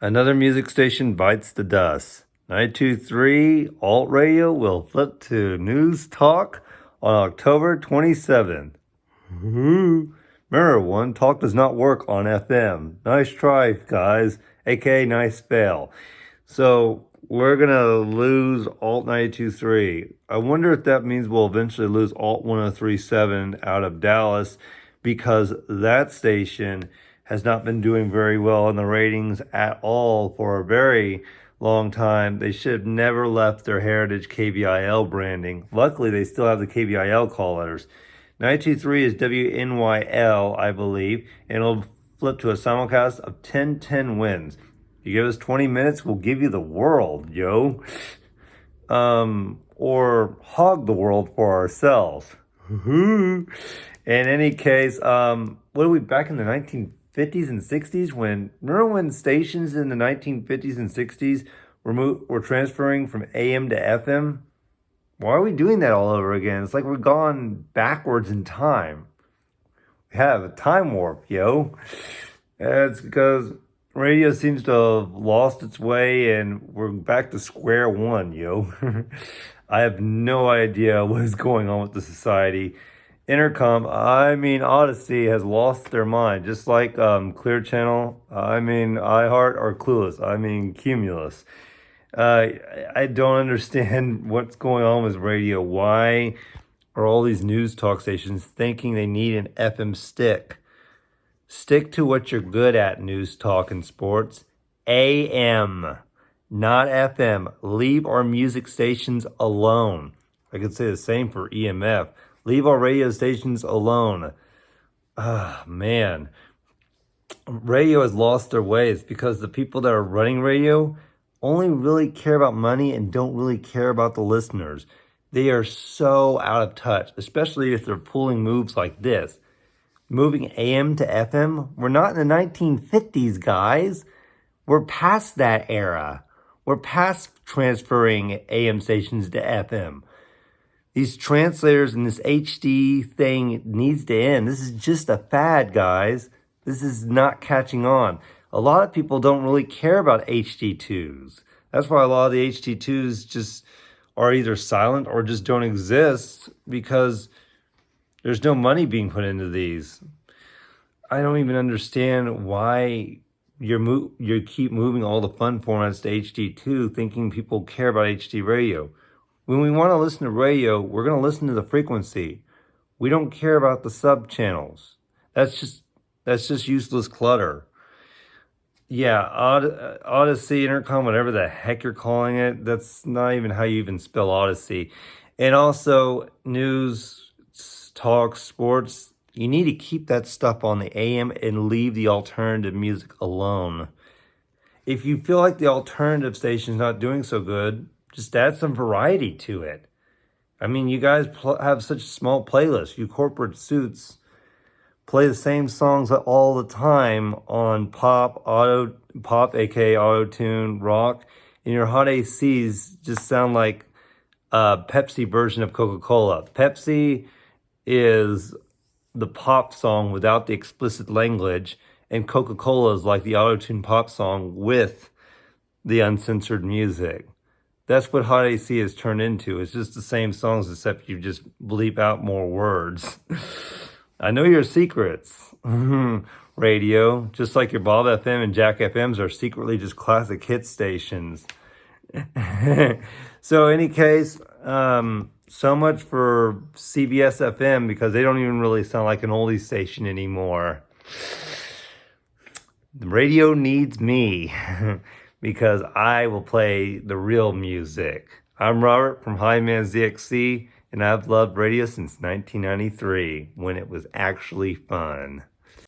Another music station bites the dust. 923 Alt Radio will flip to NewsTalk on October 27th. Remember, One Talk does not work on FM. Nice try, guys. AKA nice fail. So we're going to lose Alt 92.3. I wonder if that means we'll eventually lose Alt 103.7 out of Dallas, because that station has not been doing very well in the ratings at all for a very long time. They should have never left their heritage KBIL branding. Luckily, they still have the KBIL call letters. 923 is WNYL, I believe, and it'll flip to a simulcast of 10-10 wins. You give us 20 minutes, we'll give you the world, yo. Or hog the world for ourselves. In any case, what are we, back in the 1950s and 60s? Remember when stations in the 1950s and 60s were transferring from AM to FM? Why are we doing that all over again? It's like we're gone backwards in time. We have a time warp, yo. It's because radio seems to have lost its way and we're back to square one, yo. I have no idea what is going on with the society. Odyssey has lost their mind, just like Clear Channel, iHeart, or Clueless, Cumulus. I don't understand what's going on with radio. Why are all these news talk stations thinking they need an FM stick? Stick to what you're good at, news talk and sports. AM, not FM. Leave our music stations alone. I could say the same for EMF. Leave our radio stations alone. Man. Radio has lost their way. It's because the people that are running radio only really care about money and don't really care about the listeners. They are so out of touch, especially if they're pulling moves like this. Moving AM to FM, we're not in the 1950s, guys. We're past that era. We're past transferring AM stations to FM. These translators and this HD thing needs to end. This is just a fad, guys. This is not catching on. A lot of people don't really care about HD2s. That's why a lot of the HD2s just are either silent or just don't exist, because there's no money being put into these. I don't even understand why you keep moving all the fun formats to HD2, thinking people care about HD radio. When we want to listen to radio, we're going to listen to the frequency. We don't care about the sub channels. That's just useless clutter. Yeah, Odyssey, Intercom, whatever the heck you're calling it, that's not even how you even spell Odyssey. And also, news, talk, sports, you need to keep that stuff on the AM and leave the alternative music alone. If you feel like the alternative station's not doing so good, just add some variety to it. You guys have such a small playlist. You corporate suits play the same songs all the time on pop, aka auto-tune, rock, and your hot ACs just sound like a Pepsi version of Coca-Cola. Pepsi is the pop song without the explicit language, and Coca-Cola is like the auto-tune pop song with the uncensored music. That's what hot AC has turned into. It's just the same songs, except you just bleep out more words. I know your secrets. Radio, just like your Bob FM and Jack FMs, are secretly just classic hit stations. So in any case, so much for CBS FM, because they don't even really sound like an oldie station anymore. The radio needs me, because I will play the real music. I'm Robert from Highman ZXC, and I've loved radio since 1993, when it was actually fun.